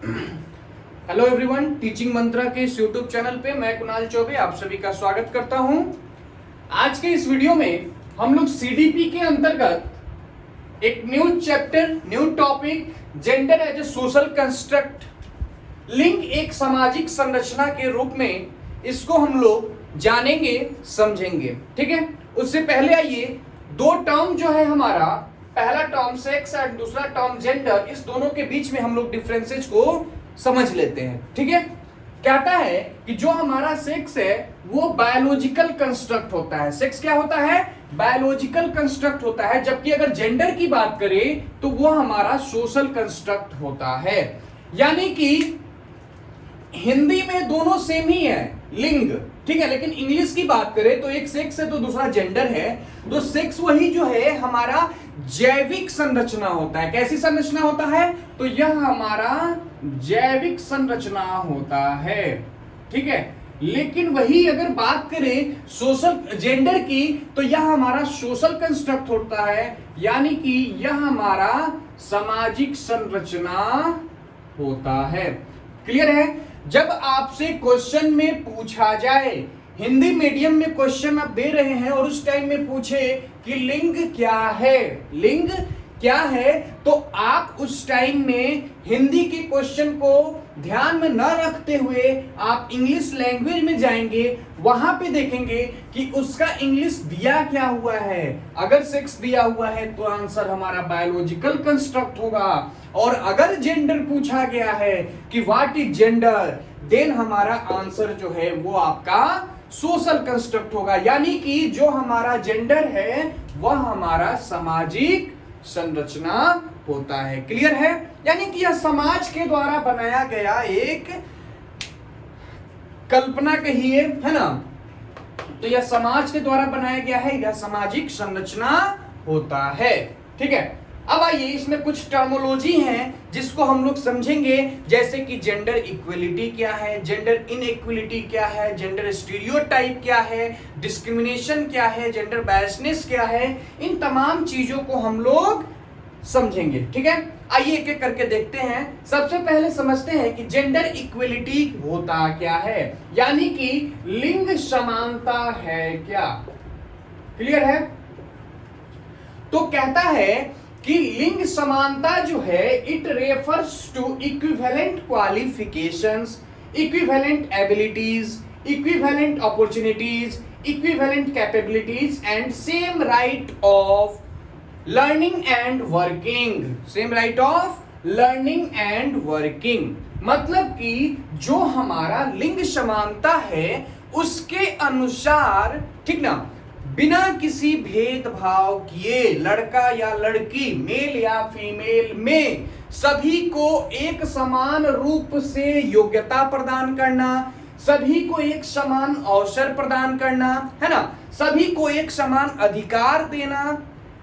Hello everyone, teaching मंत्रा के इस YouTube channel पे मैं कुणाल चौबे आप सभी का स्वागत करता हूं। आज के इस वीडियो में हम लोग सीडीपी के अंतर्गत एक new chapter, new topic, gender as a social construct, लिंग एक सामाजिक संरचना के रूप में इसको हम लोग जानेंगे, समझेंगे। ठीक है, उससे पहले आइए दो टर्म जो है हमारा, पहला टर्म सेक्स और दूसरा टर्म जेंडर, इस दोनों के बीच में हम लोग डिफरेंसेस को समझ लेते हैं। ठीक है, कहता है कि जो हमारा सेक्स है वो बायोलॉजिकल कंस्ट्रक्ट होता है। सेक्स क्या होता है? बायोलॉजिकल कंस्ट्रक्ट होता है, जबकि अगर जेंडर की बात करें तो वो हमारा सोशल कंस्ट्रक्ट होता है। यानी कि हिंदी में दोनों सेम ही है, लिंग, ठीक है, लेकिन इंग्लिश की बात करें तो एक सेक्स है तो दूसरा जेंडर है। तो सेक्स वही जो है हमारा जैविक संरचना होता है। कैसी संरचना होता है? तो यह हमारा जैविक संरचना होता है। ठीक है, लेकिन वही अगर बात करें सोशल जेंडर की तो यह हमारा सोशल कंस्ट्रक्ट होता है, यानी कि यह हमारा सामाजिक संरचना होता है। क्लियर है? जब आपसे क्वेश्चन में पूछा जाए, हिंदी मीडियम में क्वेश्चन आप दे रहे हैं और उस टाइम में पूछे कि लिंग क्या है, लिंग क्या है, तो आप उस टाइम में हिंदी के क्वेश्चन को ध्यान में न रखते हुए आप इंग्लिश लैंग्वेज में जाएंगे, वहां पे देखेंगे कि उसका इंग्लिश दिया क्या हुआ है। अगर सेक्स दिया हुआ है तो आंसर हमारा बायोलॉजिकल कंस्ट्रक्ट होगा, और अगर जेंडर पूछा गया है कि व्हाट इज जेंडर, देन हमारा आंसर जो है वो आपका सोशल कंस्ट्रक्ट होगा। यानी कि जो हमारा जेंडर है वह हमारा सामाजिक संरचना होता है। क्लियर है? यानी कि यह समाज के द्वारा बनाया गया एक कल्पना कहिए, है ना, तो यह समाज के द्वारा बनाया गया है, यह सामाजिक संरचना होता है। ठीक है, अब आइए इसमें कुछ टर्मोलॉजी हैं जिसको हम लोग समझेंगे, जैसे कि जेंडर इक्वलिटी क्या है, जेंडर इनइक्वलिटी क्या है, जेंडर स्टीरियोटाइप क्या है, डिस्क्रिमिनेशन क्या है, जेंडर बायसनेस क्या है, इन तमाम चीजों को हम लोग समझेंगे। ठीक है, आइए एक एक करके देखते हैं। सबसे पहले समझते हैं कि जेंडर इक्वलिटी होता क्या है, यानी कि लिंग समानता है क्या। क्लियर है? तो कहता है कि लिंग समानता जो है it refers to equivalent qualifications, equivalent abilities, equivalent opportunities, equivalent capabilities and same right of learning and working, same right of learning and working. मतलब कि जो हमारा लिंग समानता है उसके अनुसार, ठीक ना, बिना किसी भेदभाव किए लड़का या लड़की, मेल या फीमेल में सभी को एक समान रूप से योग्यता प्रदान करना, सभी को एक समान अवसर प्रदान करना, है ना, सभी को एक समान अधिकार देना,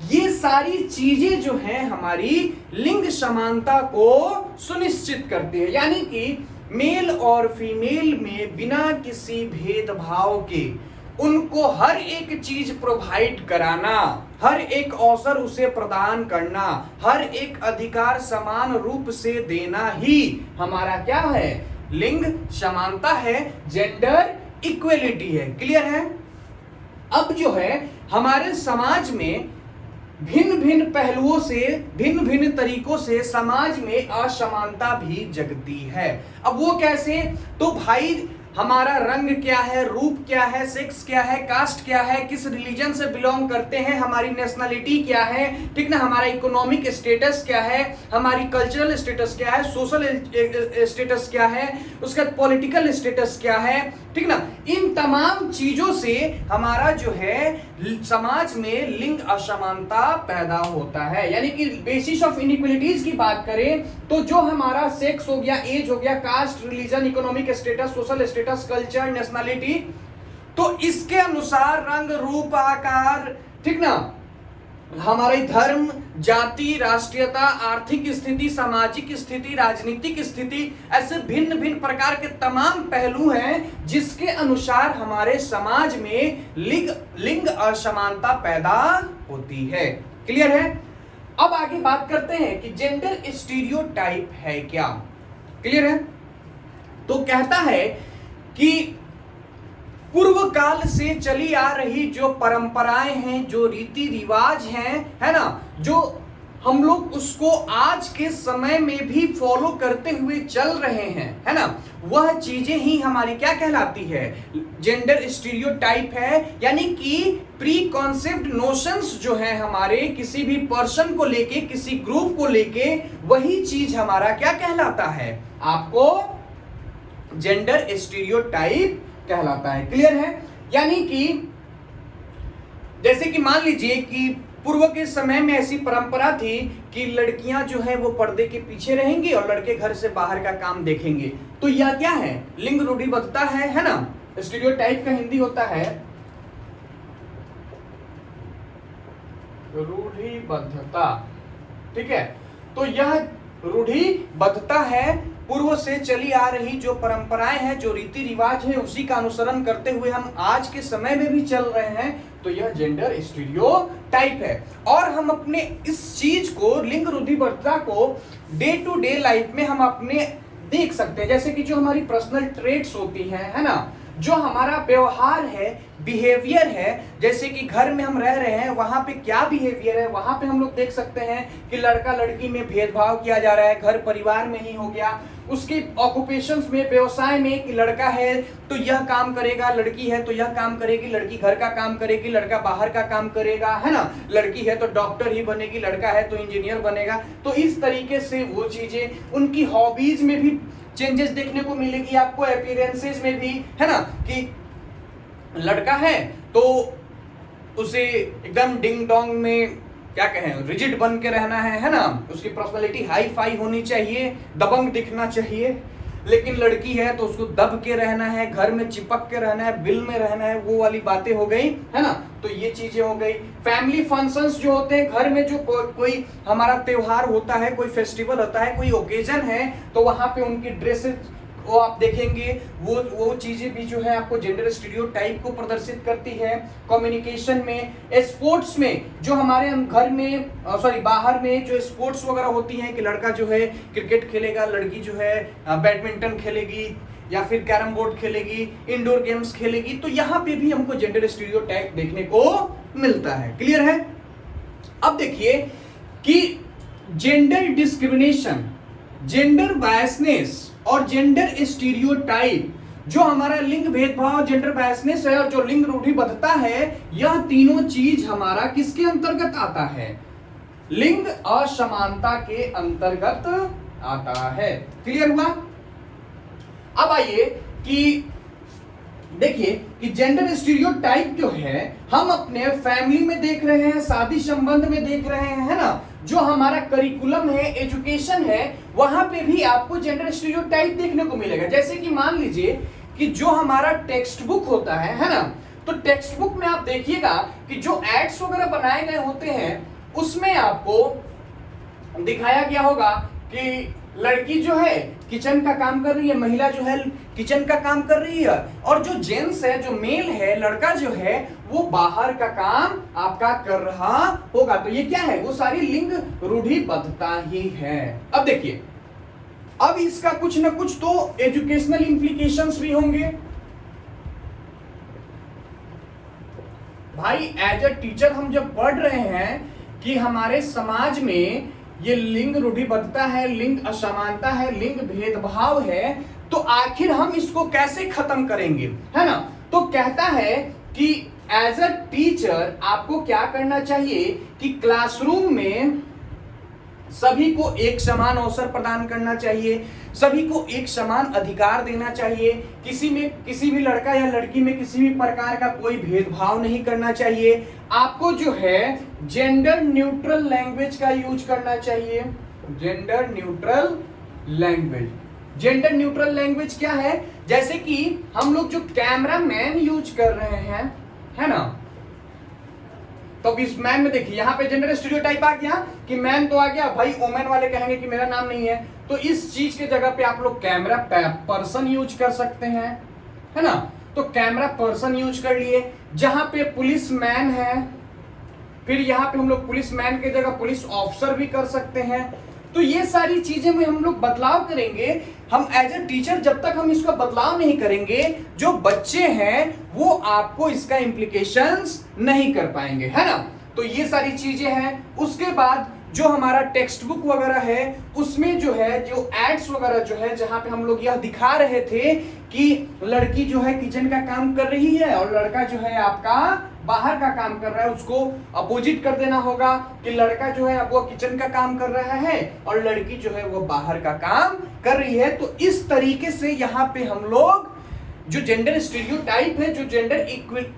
ये सारी चीजें जो हैं हमारी लिंग समानता को सुनिश्चित करती है। यानी कि मेल और फीमेल में बिना किसी भेदभाव के उनको हर एक चीज प्रोवाइड कराना, हर एक अवसर उसे प्रदान करना, हर एक अधिकार समान रूप से देना ही हमारा क्या है? लिंग समानता है, जेंडर इक्वलिटी है। क्लियर है? अब जो है हमारे समाज में भिन्न भिन्न पहलुओं से, भिन्न भिन्न तरीकों से समाज में असमानता भी जगती है। अब वो कैसे? तो भाई हमारा रंग क्या है, रूप क्या है, सेक्स क्या है, कास्ट क्या है, किस रिलीजन से बिलोंग करते हैं, हमारी नेशनलिटी क्या है, ठीक ना, हमारा इकोनॉमिक स्टेटस क्या है, हमारी कल्चरल स्टेटस क्या है, सोशल स्टेटस क्या है, उसका पॉलिटिकल स्टेटस क्या है, ठीक ना, इन तमाम चीजों से हमारा जो है समाज में लिंग असमानता पैदा होता है। यानी कि बेसिस ऑफ इनइक्वलिटीज की बात करें तो जो हमारा सेक्स हो गया, एज हो गया, caste, religion, economic status, social status, culture, nationality, तो इसके अनुसार रंग, रूप, आकार, ठीक ना, हमारे धर्म, जाति, राष्ट्रीयता, आर्थिक स्थिति, सामाजिक स्थिति, राजनीतिक स्थिति, ऐसे भिन्न भिन्न प्रकार के तमाम पहलू हैं जिसके अनुसार हमारे समाज में लिंग असमानता पैदा होती है। क्लियर है? अब आगे बात करते हैं कि जेंडर स्टीरियोटाइप है क्या। क्लियर है? तो कहता है कि पूर्व काल से चली आ रही जो परंपराएं हैं, जो रीति रिवाज हैं, है ना, जो हम लोग उसको आज के समय में भी फॉलो करते हुए चल रहे हैं, है ना, वह चीजें ही हमारी क्या कहलाती है? जेंडर स्टीरियोटाइप है। यानी कि प्री कॉन्सेप्ट नोशंस जो है हमारे किसी भी पर्सन को लेके, किसी ग्रुप को लेके, वही चीज हमारा क्या कहलाता है? आपको जेंडर स्टीरियोटाइप कहलाता है। क्लियर है? यानी कि जैसे कि मान लीजिए कि पूर्व के समय में ऐसी परंपरा थी कि लड़कियां जो है वो पर्दे के पीछे रहेंगी और लड़के घर से बाहर का काम देखेंगे। तो यह क्या है? लिंग रूढ़िबद्धता है ना। स्टीरियोटाइप का हिंदी होता है रूढ़िबद्धता। ठीक है, तो यह रूढ़िबद्धता है, पूर्व से चली आ रही जो परंपराएं हैं, जो रीति रिवाज है, उसी का अनुसरण करते हुए हम आज के समय में भी चल रहे हैं। तो यह जेंडर स्टीरियोटाइप है। और हम अपने इस चीज को, लिंग रूढ़िबद्धता को डे टू डे लाइफ में हम अपने देख सकते हैं। जैसे कि जो हमारी पर्सनल ट्रेट्स होती हैं, है ना, जो हमारा व्यवहार है, बिहेवियर है, जैसे कि घर में हम रह रहे हैं, वहां पे क्या बिहेवियर है, वहां पे हम लोग देख सकते हैं कि लड़का लड़की में भेदभाव किया जा रहा है, घर परिवार में ही हो गया। उसके ऑक्यूपेशंस में, व्यवसाय में, कि लड़का है तो यह काम करेगा, लड़की है तो यह काम करेगी, लड़की घर का काम करेगी, लड़का बाहर का काम करेगा, है ना, लड़की है तो डॉक्टर ही बनेगी, लड़का है तो इंजीनियर बनेगा। तो इस तरीके से वो चीजें, उनकी हॉबीज में भी चेंजेस देखने को मिलेगी आपको, अपीयरेंसेस में भी, है ना, कि लड़का है तो उसे एकदम डिंग डोंग में क्या कहें, रिजिड बन के रहना है ना, उसकी पर्सनालिटी हाई फाई होनी चाहिए, दबंग दिखना चाहिए। लेकिन लड़की है तो उसको दब के रहना है, घर में चिपक के रहना है, बिल में रहना है, वो वाली बातें हो गई, है ना। तो ये चीजें हो गई। फैमिली फंक्शंस जो होते हैं, घर में जो कोई हमारा त्योहार होता है, कोई फेस्टिवल होता है, कोई ओकेजन है, तो वहां पे उनकी ड्रेसेस वो आप देखेंगे, वो चीजें भी जो है आपको जेंडर स्टीरियोटाइप को प्रदर्शित करती है। कम्युनिकेशन में, स्पोर्ट्स में, जो हमारे घर में बाहर में जो स्पोर्ट्स वगैरह होती हैं, कि लड़का जो है क्रिकेट खेलेगा, लड़की जो है बैडमिंटन खेलेगी या फिर कैरम बोर्ड खेलेगी, इंडोर गेम्स खेलेगी। तो यहाँ पे भी हमको जेंडर स्टीरियोटाइप देखने को मिलता है। क्लियर है? अब देखिए कि जेंडर डिस्क्रिमिनेशन, जेंडर बायसनेस और जेंडर स्टीरियोटाइप, जो हमारा लिंग भेदभाव, जेंडर बायसनेस है, और जो लिंग रूढ़िबद्धता है, यह तीनों चीज हमारा किसके अंतर्गत आता है? लिंग असमानता के अंतर्गत आता है। क्लियर हुआ? अब आइए कि देखिए कि जेंडर स्टीरियोटाइप जो है हम अपने फैमिली में देख रहे हैं, शादी संबंध में देख रहे हैं, है ना, जो हमारा करिकुलम है, एजुकेशन है, वहां पे भी आपको जेंडर स्टीरियोटाइप देखने को मिलेगा। जैसे कि मान लीजिए कि जो हमारा टेक्स्ट बुक होता है ना, तो टेक्स्ट बुक में आप देखिएगा कि जो एड्स वगैरह बनाए गए होते हैं, उसमें आपको दिखाया गया होगा कि लड़की जो है किचन का काम कर रही है, महिला जो है किचन का काम कर रही है, और जो जेंट्स है, जो मेल है, लड़का जो है, वो बाहर का काम आपका कर रहा होगा। तो ये क्या है? वो सारी लिंग रूढ़िबद्धता ही है। अब देखिए, अब इसका कुछ ना कुछ तो एजुकेशनल इंप्लीकेशंस भी होंगे। भाई एज अ टीचर हम जब पढ़ रहे हैं कि हमारे समाज में ये लिंग रूढ़िबद्धता है, लिंग असमानता है, लिंग भेदभाव है, तो आखिर हम इसको कैसे खत्म करेंगे, है ना। तो कहता है कि एज अ टीचर आपको क्या करना चाहिए कि क्लासरूम में सभी को एक समान अवसर प्रदान करना चाहिए, सभी को एक समान अधिकार देना चाहिए, किसी भी लड़का या लड़की में किसी भी प्रकार का कोई भेदभाव नहीं करना चाहिए। आपको जो है जेंडर न्यूट्रल लैंग्वेज का यूज करना चाहिए। Gender neutral language, gender neutral language क्या है? जैसे कि हम लोग जो कैमरा मैन यूज कर रहे हैं, है ना, तो इस मैन में देखिए यहाँ पे जेंडर स्टीरियोटाइप आ गया कि मैन तो आ गया, भाई वोमेन वाले कहेंगे कि मेरा नाम नहीं है, तो इस चीज के जगह पे आप लोग कैमरा पर्सन यूज कर सकते हैं, है ना। तो कैमरा पर्सन यूज कर लिए। जहां पे पुलिस मैन है, फिर यहाँ पे हम लोग पुलिस मैन के जगह पुलिस ऑफिसर भी कर सकते हैं। तो ये सारी चीजें में हम लोग बदलाव करेंगे। हम एज ए टीचर जब तक हम इसका बदलाव नहीं करेंगे, जो बच्चे हैं वो आपको इसका इम्प्लीकेशंस नहीं कर पाएंगे, है ना। तो ये सारी चीजें हैं। उसके बाद जो हमारा टेक्स्ट बुक वगैरह है उसमें जो है जो एड्स वगैरह जो है, जहां पे हम लोग यह दिखा रहे थे कि लड़की जो है किचन का काम कर रही है और लड़का जो है आपका बाहर का काम कर रहा है, उसको अपोजिट कर देना होगा कि लड़का जो है अब वो किचन का काम कर रहा है और लड़की जो है वो बाहर का काम कर रही है। तो इस तरीके से यहाँ पे हम लोग जो जेंडर स्टीरियोटाइप है, जो जेंडर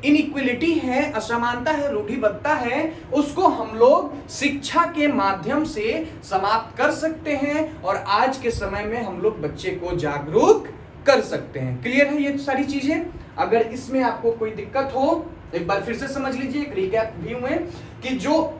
इनइक्वलिटी है, असमानता है, रूढ़िबद्धता है, उसको हम लोग शिक्षा के माध्यम से समाप्त कर सकते हैं और आज के समय में हम लोग बच्चे को जागरूक कर सकते हैं। क्लियर है ये सारी चीजें? अगर इसमें आपको कोई दिक्कत हो एक बार फिर से समझ लीजिए, एक रिकैप व्यू में कि जो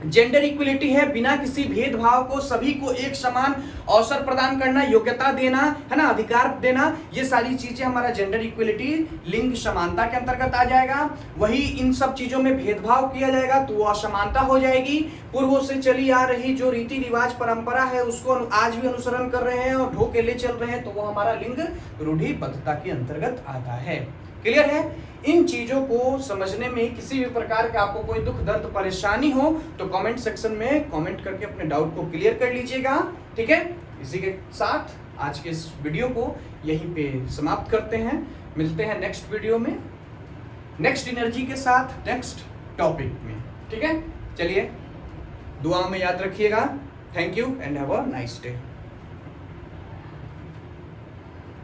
जेंडर इक्वलिटी है, बिना किसी भेदभाव को सभी को एक समान अवसर प्रदान करना, योग्यता देना, है ना, अधिकार देना, ये सारी चीजें हमारा जेंडर इक्वलिटी लिंग समानता के अंतर्गत आ जाएगा। वही इन सब चीजों में भेदभाव किया जाएगा तो वो असमानता हो जाएगी। पूर्वों से चली आ रही जो रीति रिवाज परंपरा है उसको आज भी अनुसरण कर रहे हैं और ढोके ले चल रहे हैं तो वो हमारा लिंग रूढ़िबद्धता के अंतर्गत आता है। क्लियर है? इन चीजों को समझने में किसी भी प्रकार का आपको कोई दुख दर्द परेशानी हो तो कमेंट सेक्शन में कमेंट करके अपने डाउट को क्लियर कर लीजिएगा। ठीक है, इसी के साथ आज के इस वीडियो को यहीं पे समाप्त करते हैं। मिलते हैं नेक्स्ट वीडियो में नेक्स्ट एनर्जी के साथ, नेक्स्ट टॉपिक में। ठीक है, चलिए दुआ में याद रखिएगा। Thank you and have a nice day.